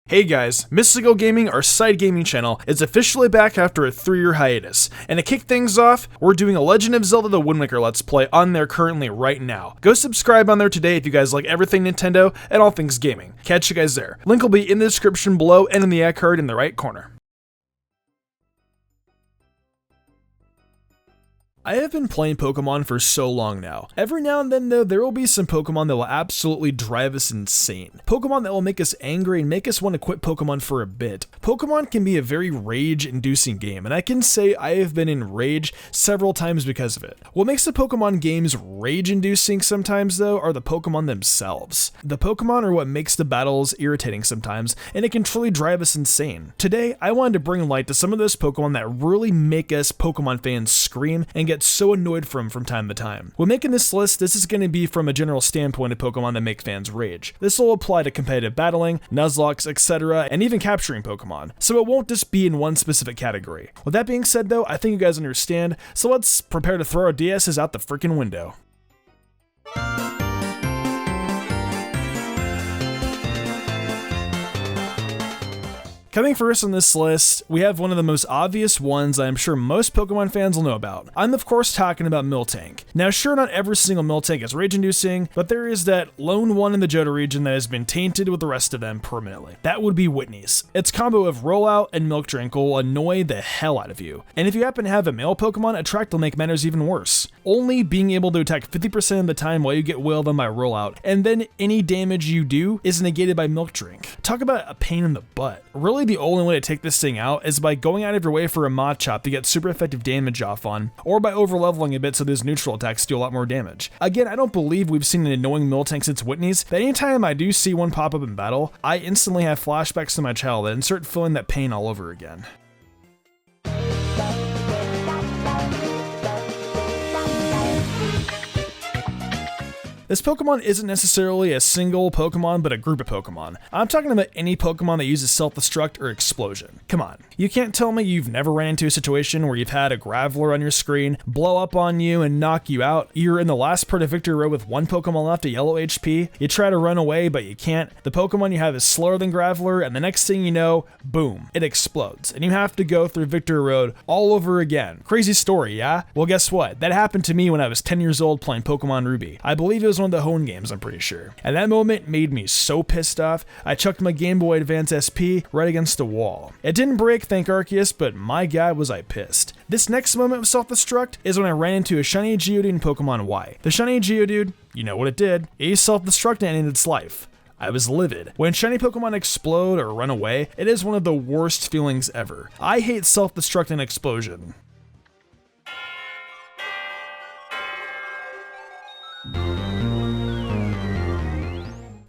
Hey guys, Mystical Gaming, our side gaming channel, is officially back after a 3-year hiatus, and to kick things off, we're doing a Legend of Zelda The Wind Waker Let's Play on there currently right now. Go subscribe on there today if you guys like everything Nintendo and all things gaming. Catch you guys there. Link will be in the description below and in the ad card in the right corner. I have been playing Pokemon for so long now. Every now and then though, there will be some Pokemon that will absolutely drive us insane. Pokemon that will make us angry and make us want to quit Pokemon for a bit. Pokemon can be a very rage-inducing game, and I can say I have been in rage several times because of it. What makes the Pokemon games rage-inducing sometimes though are the Pokemon themselves. The Pokemon are what makes the battles irritating sometimes, and it can truly drive us insane. Today, I wanted to bring light to some of those Pokemon that really make us Pokemon fans scream and get so annoyed from time to time. When making this list, this is going to be from a general standpoint of Pokemon that make fans rage. This will apply to competitive battling, nuzlockes, etc., and even capturing Pokemon, so it won't just be in one specific category. With that being said though, I think you guys understand, so let's prepare to throw our DSs out the freaking window. Coming first on this list, we have one of the most obvious ones I'm sure most Pokemon fans will know about. I'm of course talking about Miltank. Now sure, not every single Miltank is rage-inducing, but there is that lone one in the Johto region that has been tainted with the rest of them permanently. That would be Whitney's. Its combo of Rollout and Milk Drink will annoy the hell out of you. And if you happen to have a male Pokemon, Attract will make matters even worse. Only being able to attack 50% of the time while you get wailed on by Rollout, and then any damage you do is negated by Milk Drink. Talk about a pain in the butt. Really, the only way to take this thing out is by going out of your way for a Machop to get super effective damage off on, or by overleveling a bit so those neutral attacks do a lot more damage. Again, I don't believe we've seen an annoying Miltank since Whitney's, but anytime I do see one pop up in battle, I instantly have flashbacks to my childhood and start feeling that pain all over again. This Pokemon isn't necessarily a single Pokemon, but a group of Pokemon. I'm talking about any Pokemon that uses Self-destruct or Explosion. Come on, you can't tell me you've never ran into a situation where you've had a Graveler on your screen blow up on you and knock you out. You're in the last part of Victory Road with one Pokemon left, a yellow HP. You try to run away, but you can't. The Pokemon you have is slower than Graveler, and the next thing you know, boom, it explodes. And you have to go through Victory Road all over again. Crazy story, yeah? Well, guess what? That happened to me when I was 10 years old playing Pokemon Ruby. I believe it was one of the Hone games, I'm pretty sure. And that moment made me so pissed off, I chucked my Game Boy Advance SP right against the wall. It didn't break, thank Arceus, but my god was I pissed. This next moment of Self-destruct is when I ran into a shiny Geodude in Pokemon Y. The shiny Geodude, you know what it did, it self-destructed and ended its life. I was livid. When shiny Pokemon explode or run away, it is one of the worst feelings ever. I hate Self-destruct and Explosion.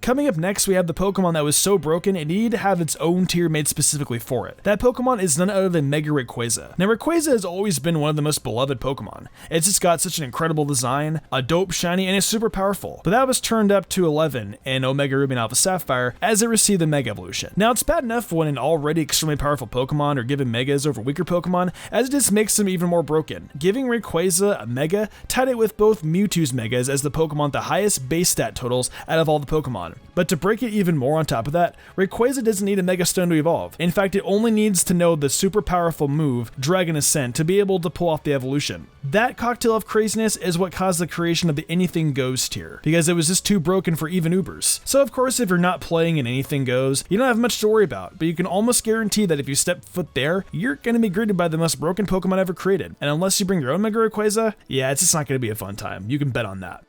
Coming up next, we have the Pokemon that was so broken it needed to have its own tier made specifically for it. That Pokemon is none other than Mega Rayquaza. Now Rayquaza has always been one of the most beloved Pokemon. It's just got such an incredible design, a dope shiny, and it's super powerful. But that was turned up to 11 in Omega Ruby and Alpha Sapphire as it received the Mega Evolution. Now it's bad enough when an already extremely powerful Pokemon are given Megas over weaker Pokemon, as it just makes them even more broken. Giving Rayquaza a Mega tied it with both Mewtwo's Megas as the Pokemon with the highest base stat totals out of all the Pokemon. But to break it even more on top of that, Rayquaza doesn't need a Mega Stone to evolve. In fact, it only needs to know the super powerful move, Dragon Ascent, to be able to pull off the evolution. That cocktail of craziness is what caused the creation of the Anything Goes tier, because it was just too broken for even Ubers. So of course, if you're not playing in Anything Goes, you don't have much to worry about, but you can almost guarantee that if you step foot there, you're gonna be greeted by the most broken Pokemon ever created. And unless you bring your own Mega Rayquaza, yeah, it's just not gonna be a fun time. You can bet on that.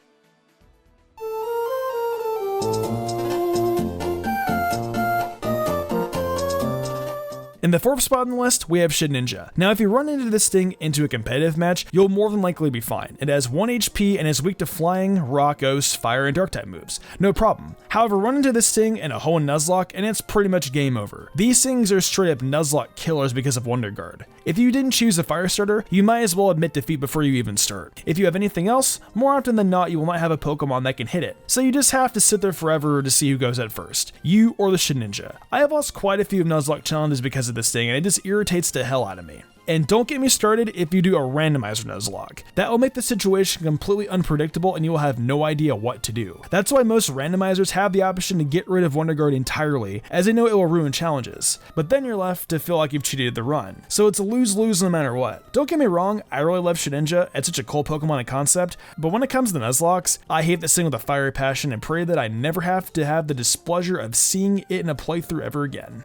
In the 4th spot on the list, we have Shedinja. Now if you run into this thing into a competitive match, you'll more than likely be fine. It has 1 HP and is weak to Flying, Rock, Ghost, Fire, and Dark type moves. No problem. However, run into this thing in a Hoenn Nuzlocke and it's pretty much game over. These things are straight up Nuzlocke killers because of Wonder Guard. If you didn't choose a Fire starter, you might as well admit defeat before you even start. If you have anything else, more often than not you will not have a Pokemon that can hit it. So you just have to sit there forever to see who goes at first. You or the Shedinja. I have lost quite a few of Nuzlocke challenges because of this thing, and it just irritates the hell out of me. And don't get me started if you do a randomizer Nuzlocke. That will make the situation completely unpredictable and you will have no idea what to do. That's why most randomizers have the option to get rid of Wonder Guard entirely, as they know it will ruin challenges. But then you're left to feel like you've cheated the run. So it's a lose-lose no matter what. Don't get me wrong, I really love Shedinja, it's such a cool Pokemon and concept, but when it comes to Nuzlockes, I hate this thing with a fiery passion and pray that I never have to have the displeasure of seeing it in a playthrough ever again.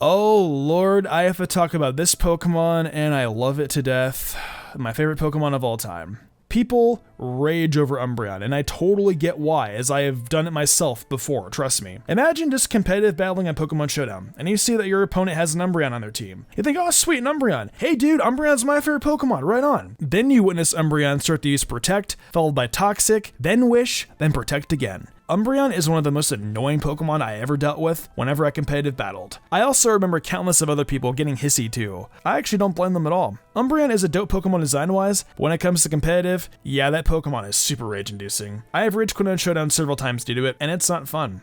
Oh lord, I have to talk about this Pokemon and I love it to death. My favorite Pokemon of all time. People rage over Umbreon, and I totally get why, as I have done it myself before, trust me. Imagine just competitive battling on Pokemon Showdown, and you see that your opponent has an Umbreon on their team. You think, oh sweet, an Umbreon. Hey dude, Umbreon's my favorite Pokemon, right on. Then you witness Umbreon start to use Protect, followed by Toxic, then Wish, then Protect again. Umbreon is one of the most annoying Pokemon I ever dealt with whenever I competitive battled. I also remember countless of other people getting hissy too. I actually don't blame them at all. Umbreon is a dope Pokemon design-wise, but when it comes to competitive, yeah, that Pokemon is super rage-inducing. I have rage quit on Showdown several times due to it, and it's not fun.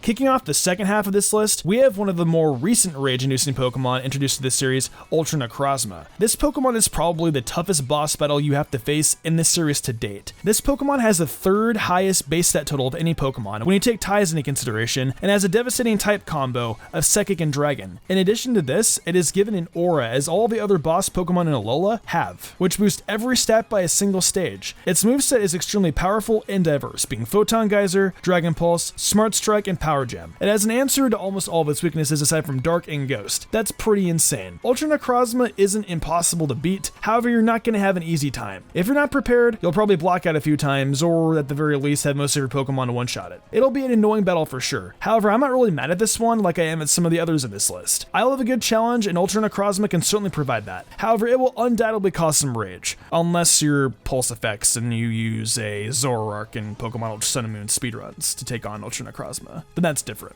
Kicking off the second half of this list, we have one of the more recent rage-inducing Pokemon introduced to this series, Ultra Necrozma. This Pokemon is probably the toughest boss battle you have to face in this series to date. This Pokemon has the third highest base stat total of any Pokemon when you take ties into consideration, and has a devastating type combo of Psychic and Dragon. In addition to this, it is given an aura as all the other boss Pokemon in Alola have, which boosts every stat by a single stage. Its moveset is extremely powerful and diverse, being Photon Geyser, Dragon Pulse, Smart Strike, and Power Gem. It has an answer to almost all of its weaknesses aside from Dark and Ghost. That's pretty insane. Ultra Necrozma isn't impossible to beat, however you're not going to have an easy time. If you're not prepared, you'll probably block out a few times, or at the very least have most of your Pokemon to one-shot it. It'll be an annoying battle for sure. However, I'm not really mad at this one like I am at some of the others in this list. I love a good challenge, and Ultra Necrozma can certainly provide that. However, it will undoubtedly cause some rage, unless you're Pulse Effects and you use a Zoroark in Pokemon Ultra Sun and Moon speedruns to take on Ultra Necrozma. Then that's different.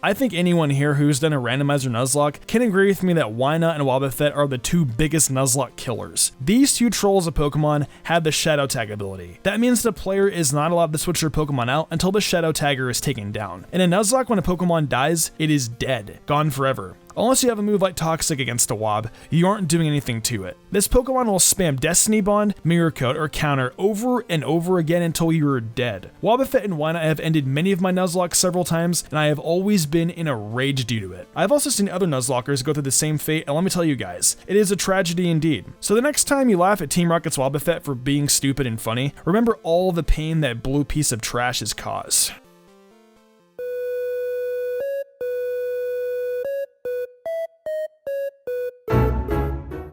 I think anyone here who's done a randomizer Nuzlocke can agree with me that Whitney and Wobbuffet are the two biggest Nuzlocke killers. These two trolls of Pokemon have the Shadow Tag ability. That means the player is not allowed to switch their Pokemon out until the Shadow Tagger is taken down. In a Nuzlocke, when a Pokemon dies, it is dead, gone forever. Unless you have a move like Toxic against a Wob, you aren't doing anything to it. This Pokemon will spam Destiny Bond, Mirror Coat, or Counter over and over again until you are dead. Wobbuffet and Whitney have ended many of my Nuzlocke several times, and I have always been in a rage due to it. I've also seen other Nuzlockers go through the same fate, and let me tell you guys, it is a tragedy indeed. So the next time you laugh at Team Rocket's Wobbuffet for being stupid and funny, remember all the pain that blue piece of trash has caused.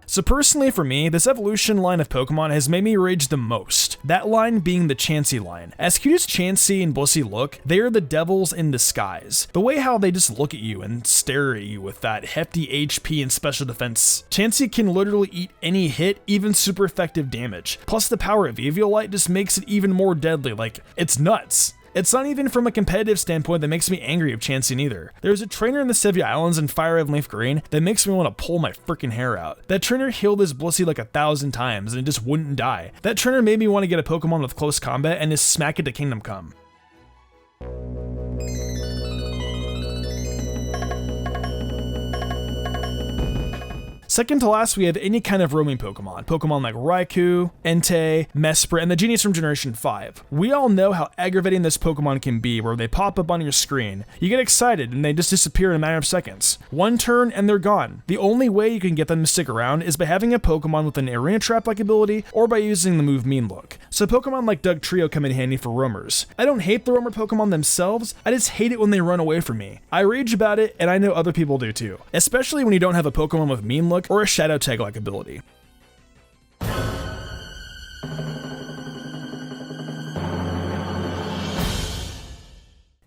So personally for me, this evolution line of Pokemon has made me rage the most. That line being the Chansey line. As cute as Chansey and Blissey look, they are the devils in disguise. The way how they just look at you and stare at you with that hefty HP and special defense. Chansey can literally eat any hit, even super effective damage. Plus the power of Eviolite just makes it even more deadly, like, it's nuts. It's not even from a competitive standpoint that makes me angry of Chansey either. There's a trainer in the Sevia Islands in Fire Red and Leaf Green that makes me want to pull my freaking hair out. That trainer healed his Blissey like 1,000 times and it just wouldn't die. That trainer made me want to get a Pokemon with close combat and just smack it to Kingdom Come. Second to last, we have any kind of roaming Pokemon. Pokemon like Raikou, Entei, Mesprit, and the Genius from Generation 5. We all know how aggravating this Pokemon can be, where they pop up on your screen. You get excited and they just disappear in a matter of seconds. One turn and they're gone. The only way you can get them to stick around is by having a Pokemon with an Arena Trap-like ability, or by using the move Mean Look. So Pokemon like Dugtrio come in handy for roamers. I don't hate the roamer Pokemon themselves, I just hate it when they run away from me. I rage about it, and I know other people do too. Especially when you don't have a Pokemon with Mean Look or a Shadow Tag-like ability.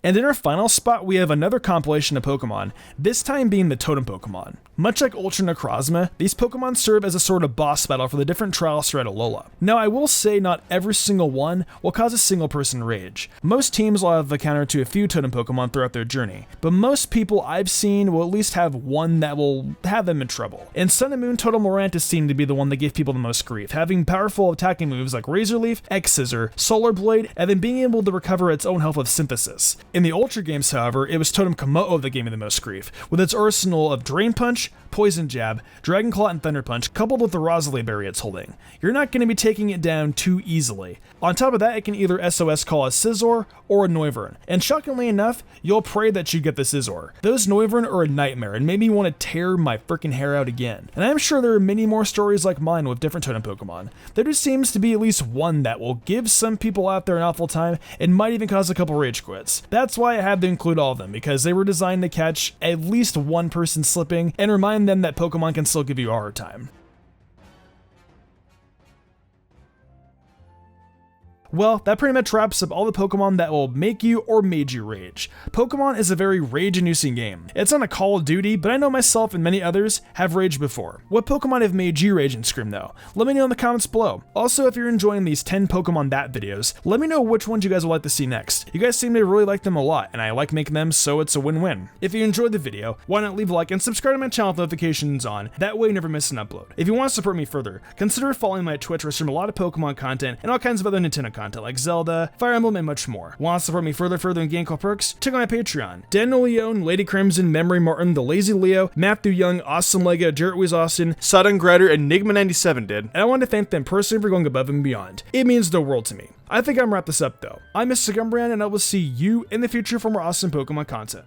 And in our final spot, we have another compilation of Pokemon, this time being the Totem Pokemon. Much like Ultra Necrozma, these Pokemon serve as a sort of boss battle for the different trials throughout Alola. Now, I will say not every single one will cause a single person rage. Most teams will have a counter to a few Totem Pokemon throughout their journey, but most people I've seen will at least have one that will have them in trouble. In Sun and Moon, Totem Morant is seen to be the one that gave people the most grief, having powerful attacking moves like Razor Leaf, X-Scissor, Solar Blade, and then being able to recover its own health with Synthesis. In the Ultra games, however, it was Totem Komodo that gave me the most grief, with its arsenal of Drain Punch, Poison Jab, Dragon Claw, and Thunder Punch, coupled with the Rosalie Berry it's holding. You're not going to be taking it down too easily. On top of that, it can either SOS call a Scizor or a Noivern, and shockingly enough, you'll pray that you get the Scizor. Those Noivern are a nightmare and made me want to tear my freaking hair out again. And I'm sure there are many more stories like mine with different Totem Pokemon. There just seems to be at least one that will give some people out there an awful time and might even cause a couple rage quits. That's why I had to include all of them, because they were designed to catch at least one person slipping and remind them that Pokemon can still give you a hard time. Well, that pretty much wraps up all the Pokemon that will make you or made you rage. Pokemon is a very rage-inducing game. It's not a Call of Duty, but I know myself and many others have raged before. What Pokemon have made you rage and scream though? Let me know in the comments below. Also, if you're enjoying these 10 Pokemon That videos, let me know which ones you guys would like to see next. You guys seem to really like them a lot, and I like making them, so it's a win-win. If you enjoyed the video, why not leave a like and subscribe to my channel with notifications on, that way you never miss an upload. If you want to support me further, consider following my Twitch where I stream a lot of Pokemon content and all kinds of other Nintendo content like Zelda, Fire Emblem, and much more. Want to support me further in game called perks? Check out my Patreon. Daniel Leone, Lady Crimson, Memory Martin, The Lazy Leo, Matthew Young, Awesome Lego, Jarrett Weiss Austin, Sodden Grider, and Enigma97 did, and I want to thank them personally for going above and beyond. It means the world to me. I think I'm gonna wrap this up though. I'm Mr. Umbreon, and I will see you in the future for more awesome Pokemon content.